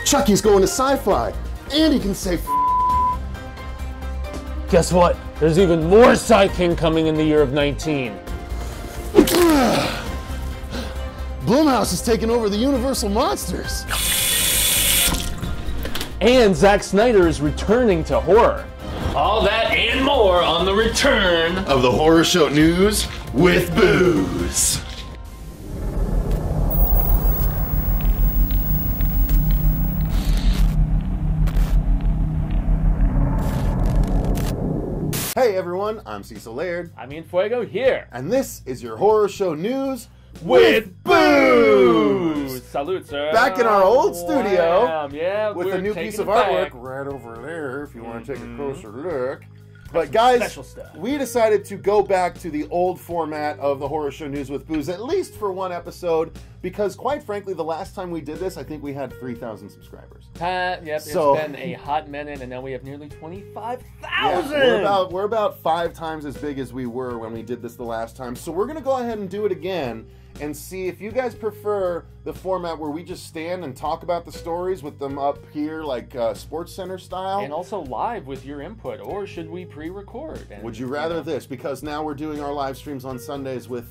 Chucky's going to sci-fi, and he can say Guess what? There's even more Psy-King coming in the year of 19. Blumhouse is taking over the Universal Monsters. And Zack Snyder is returning to horror. All that and more on the return of the Horror Show News with Booze. Hey everyone, I'm Cecil Laird. I'm Ian Fuego here. And this is your Horror Show News with Booze! Salute, sir. Back in our old studio. Wow. Yeah, with a new piece of artwork right over there if you want to take a closer look. But guys, we decided to go back to the old format of the Horror Show News with Booze, at least for one episode, because quite frankly, the last time we did this, I think we had 3,000 subscribers. Yep, so, it's been a hot minute, and now we have nearly 25,000! Yeah, we're about 5 times as big as we were when we did this the last time, so we're going to go ahead and do it again, and see if you guys prefer the format where we just stand and talk about the stories with them up here like Sports Center style. And also live with your input, or should we pre-record? Would you rather this? Because now we're doing our live streams on Sundays with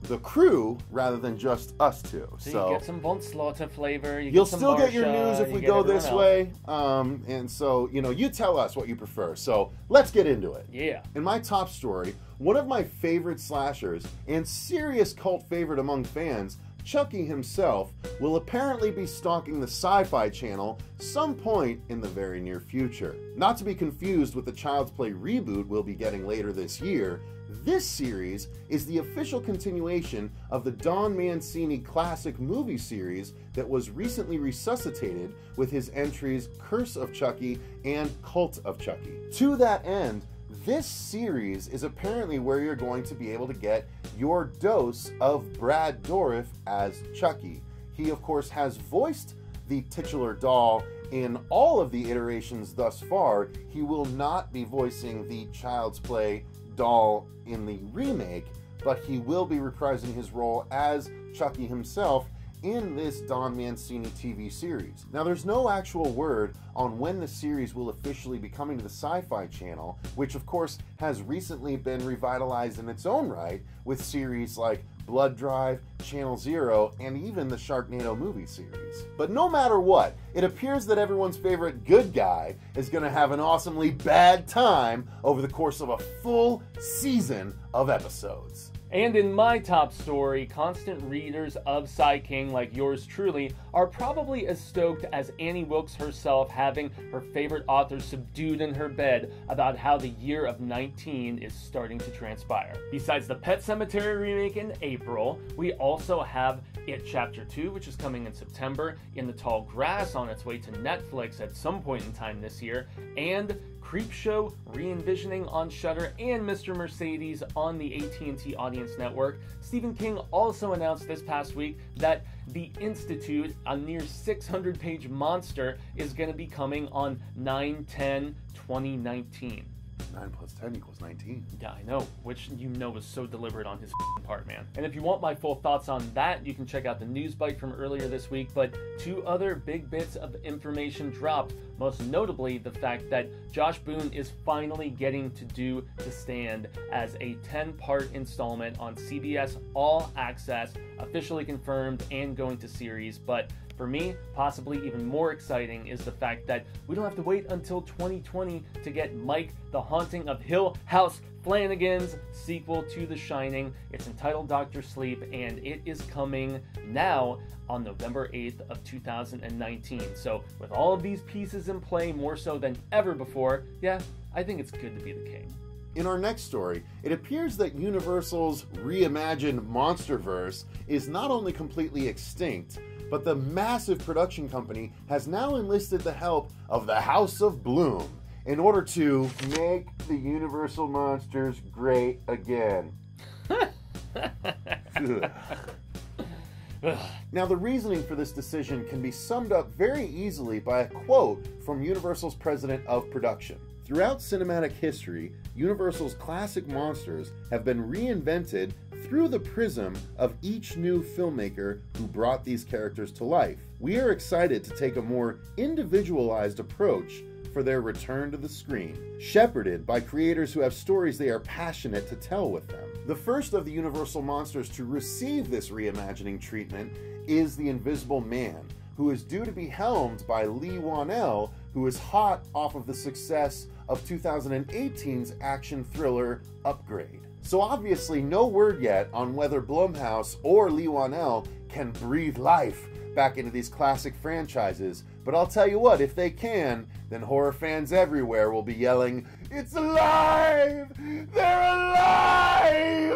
the crew rather than just us two. So you get some Von Slaughter flavor. You'll still get your news if we go this way. And so, you know, you tell us what you prefer. So let's get into it. Yeah. In my top story, one of my favorite slashers and serious cult favorite among fans, Chucky himself, will apparently be stalking the Sci-Fi Channel some point in the very near future. Not to be confused with the Child's Play reboot we'll be getting later this year, this series is the official continuation of the Don Mancini classic movie series that was recently resuscitated with his entries Curse of Chucky and Cult of Chucky. To that end, this series is apparently where you're going to be able to get your dose of Brad Dourif as Chucky. He, of course, has voiced the titular doll in all of the iterations thus far. He will not be voicing the Child's Play doll in the remake, but he will be reprising his role as Chucky himself in this Don Mancini TV series. Now, there's no actual word on when the series will officially be coming to the Sci-Fi Channel, which of course has recently been revitalized in its own right with series like Blood Drive, Channel Zero, and even the Sharknado movie series. But no matter what, it appears that everyone's favorite good guy is going to have an awesomely bad time over the course of a full season of episodes. And in my top story, constant readers of Psy-King like yours truly are probably as stoked as Annie Wilkes herself having her favorite author subdued in her bed about how the year of 19 is starting to transpire. Besides the Pet Sematary remake in April, we also have It Chapter 2, which is coming in September, In the Tall Grass on its way to Netflix at some point in time this year, and Creepshow re-envisioning on Shudder, and Mr. Mercedes on the AT&T Audience Network. Stephen King also announced this past week that The Institute, a near 600-page monster, is going to be coming on 9/10/2019. 9 plus 10 equals 19. Yeah, I know, which you know was so deliberate on his part, man. And if you want my full thoughts on that, you can check out the news bite from earlier this week, but 2 other big bits of information dropped, most notably the fact that Josh Boone is finally getting to do The Stand as a 10-part installment on CBS All Access, officially confirmed and going to series. But for me, possibly even more exciting is the fact that we don't have to wait until 2020 to get Mike, the Haunting of Hill House Flanagan's sequel to The Shining. It's entitled Dr. Sleep, and it is coming now on November 8th of 2019. So with all of these pieces in play more so than ever before, yeah, I think it's good to be the king. In our next story, it appears that Universal's reimagined Monsterverse is not only completely extinct, but the massive production company has now enlisted the help of the House of Bloom in order to make the Universal Monsters great again. Now, the reasoning for this decision can be summed up very easily by a quote from Universal's president of production. Throughout cinematic history, Universal's classic monsters have been reinvented through the prism of each new filmmaker who brought these characters to life. We are excited to take a more individualized approach for their return to the screen, shepherded by creators who have stories they are passionate to tell with them. The first of the Universal monsters to receive this reimagining treatment is the Invisible Man, who is due to be helmed by Leigh Whannell, who is hot off of the success of 2018's action thriller Upgrade. So obviously no word yet on whether Blumhouse or Leigh Whannell can breathe life back into these classic franchises, but I'll tell you what, if they can, then horror fans everywhere will be yelling, "It's alive! They're alive!"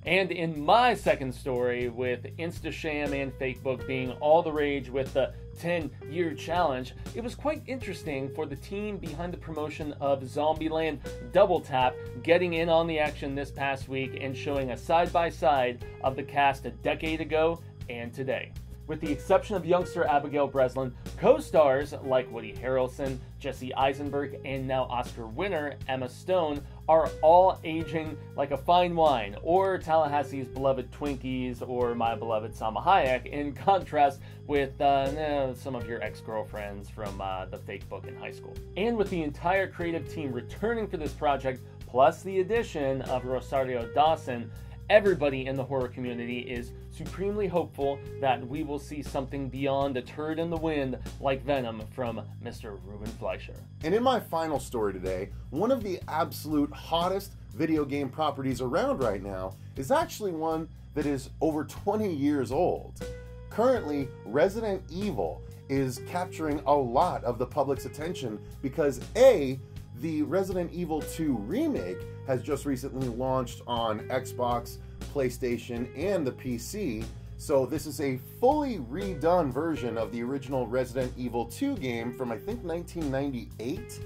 And in my second story, with Instasham and Facebook being all the rage with the 10-year challenge, it was quite interesting for the team behind the promotion of Zombieland Doubletap getting in on the action this past week and showing a side-by-side of the cast a decade ago and today. With the exception of youngster Abigail Breslin, co-stars like Woody Harrelson, Jesse Eisenberg, and now Oscar winner Emma Stone are all aging like a fine wine, or Tallahassee's beloved Twinkies, or my beloved Salma Hayek, in contrast with some of your ex-girlfriends from the fake book in high school. And with the entire creative team returning for this project, plus the addition of Rosario Dawson, everybody in the horror community is supremely hopeful that we will see something beyond a turd in the wind like Venom from Mr. Ruben Fleischer. And in my final story today, one of the absolute hottest video game properties around right now is actually one that is over 20 years old. Currently, Resident Evil is capturing a lot of the public's attention because A, the Resident Evil 2 remake has just recently launched on Xbox, PlayStation, and the PC. So this is a fully redone version of the original Resident Evil 2 game from I think 1998.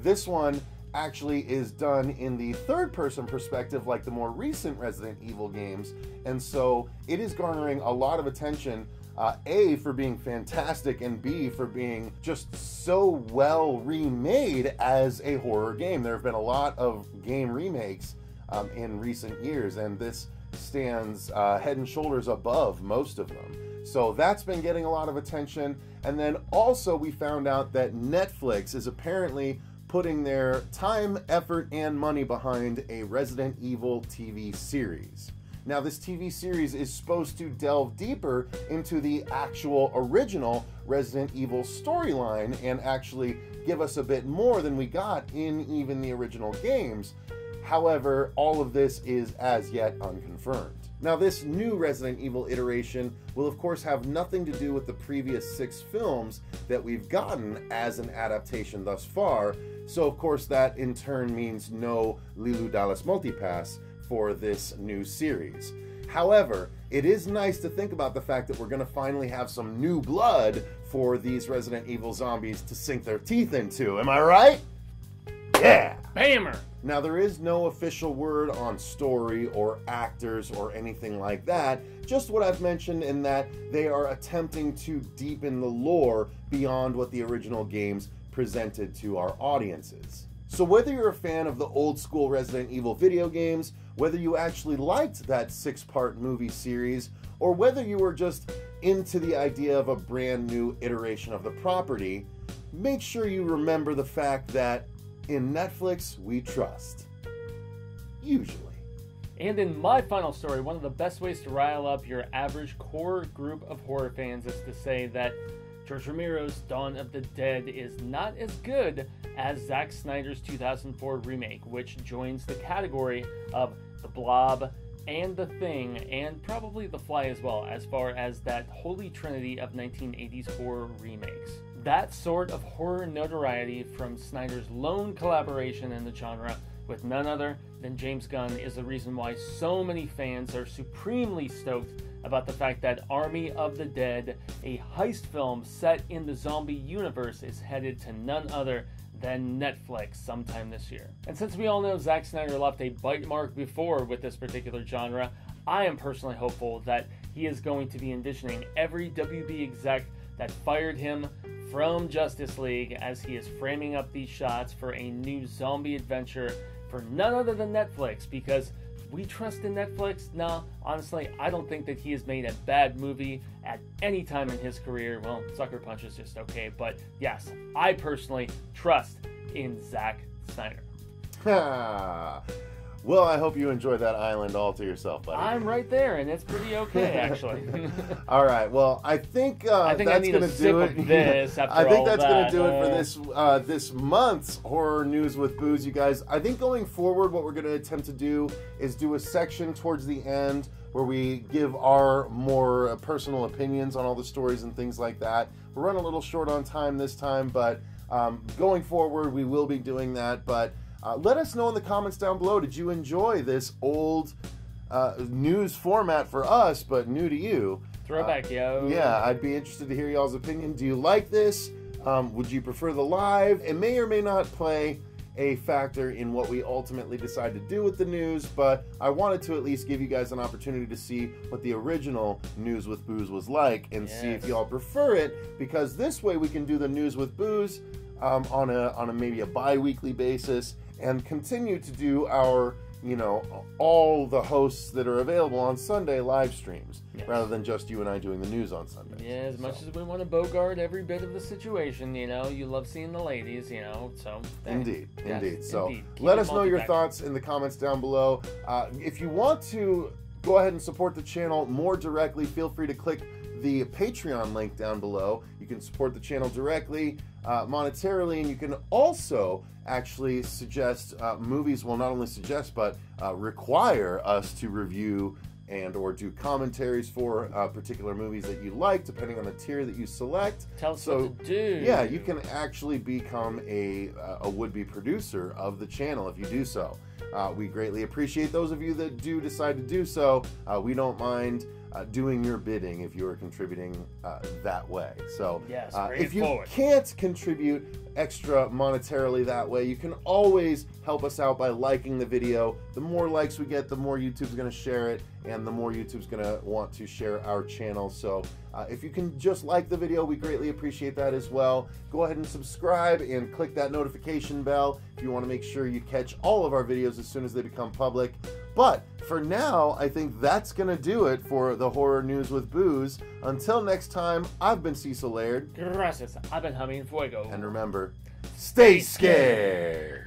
This one actually is done in the third-person perspective like the more recent Resident Evil games, and so it is garnering a lot of attention. A, for being fantastic, and B, for being just so well remade as a horror game. There have been a lot of game remakes in recent years, and this stands head and shoulders above most of them. So that's been getting a lot of attention. And then also we found out that Netflix is apparently putting their time, effort, and money behind a Resident Evil TV series. Now, this TV series is supposed to delve deeper into the actual original Resident Evil storyline and actually give us a bit more than we got in even the original games. However, all of this is as yet unconfirmed. Now, this new Resident Evil iteration will of course have nothing to do with the previous 6 films that we've gotten as an adaptation thus far, so of course that in turn means no Lilu Dallas Multipass for this new series. However, it is nice to think about the fact that we're going to finally have some new blood for these Resident Evil zombies to sink their teeth into. Am I right? Yeah! Bammer! Now, there is no official word on story or actors or anything like that, just what I've mentioned in that they are attempting to deepen the lore beyond what the original games presented to our audiences. So whether you're a fan of the old school Resident Evil video games, whether you actually liked that 6-part movie series, or whether you were just into the idea of a brand new iteration of the property, make sure you remember the fact that in Netflix we trust. Usually. And in my final story, one of the best ways to rile up your average core group of horror fans is to say that George Romero's Dawn of the Dead is not as good as Zack Snyder's 2004 remake, which joins the category of The Blob and The Thing, and probably The Fly as well, as far as that holy trinity of 1980s horror remakes. That sort of horror notoriety from Snyder's lone collaboration in the genre with none other than James Gunn is the reason why so many fans are supremely stoked about the fact that Army of the Dead, a heist film set in the zombie universe, is headed to none other than Netflix sometime this year. And since we all know Zack Snyder left a bite mark before with this particular genre, I am personally hopeful that he is going to be envisioning every WB exec that fired him from Justice League as he is framing up these shots for a new zombie adventure for none other than Netflix, because we trust in Netflix? No, honestly, I don't think that he has made a bad movie at any time in his career. Well, Sucker Punch is just okay, but yes, I personally trust in Zack Snyder. Well, I hope you enjoyed that island all to yourself, buddy. I'm right there, and it's pretty okay, actually. All right. Well, I think that's going to do it. I think that's going to do it for this month's Horror News with Booze, you guys. I think going forward, what we're going to attempt to do is do a section towards the end where we give our more personal opinions on all the stories and things like that. We're running a little short on time this time, but going forward, we will be doing that. But let us know in the comments down below, did you enjoy this old news format for us, but new to you? Throwback, yo. Yeah, I'd be interested to hear y'all's opinion. Do you like this? Would you prefer the live? It may or may not play a factor in what we ultimately decide to do with the news, but I wanted to at least give you guys an opportunity to see what the original News with Booze was like and see if y'all prefer it, because this way we can do the News with Booze on a maybe a bi-weekly basis and continue to do our, you know, all the hosts that are available on Sunday live streams, rather than just you and I doing the news on Sunday. Yeah, as much as we want to bogart every bit of the situation, you know, you love seeing the ladies, you know, so. Indeed. So let us know your thoughts in the comments down below. If you want to go ahead and support the channel more directly, feel free to click the Patreon link down below. You can support the channel directly, monetarily, and you can also actually suggest movies. Well, not only suggest, but require us to review and or do commentaries for particular movies that you like, depending on the tier that you select. Tell us what to do. Yeah, you can actually become a would-be producer of the channel if you do so. We greatly appreciate those of you that do decide to do so. We don't mind doing your bidding if you are contributing that way. So if you can't contribute extra monetarily that way, you can always help us out by liking the video. The more likes we get, the more YouTube's going to share it, and the more YouTube's going to want to share our channel. So if you can just like the video, we greatly appreciate that as well. Go ahead and subscribe and click that notification bell if you want to make sure you catch all of our videos as soon as they become public. But for now, I think that's going to do it for the Horror News with Booze. Until next time, I've been Cecil Laird. Gracias. I've been Jaime Fuego. And remember, stay scared.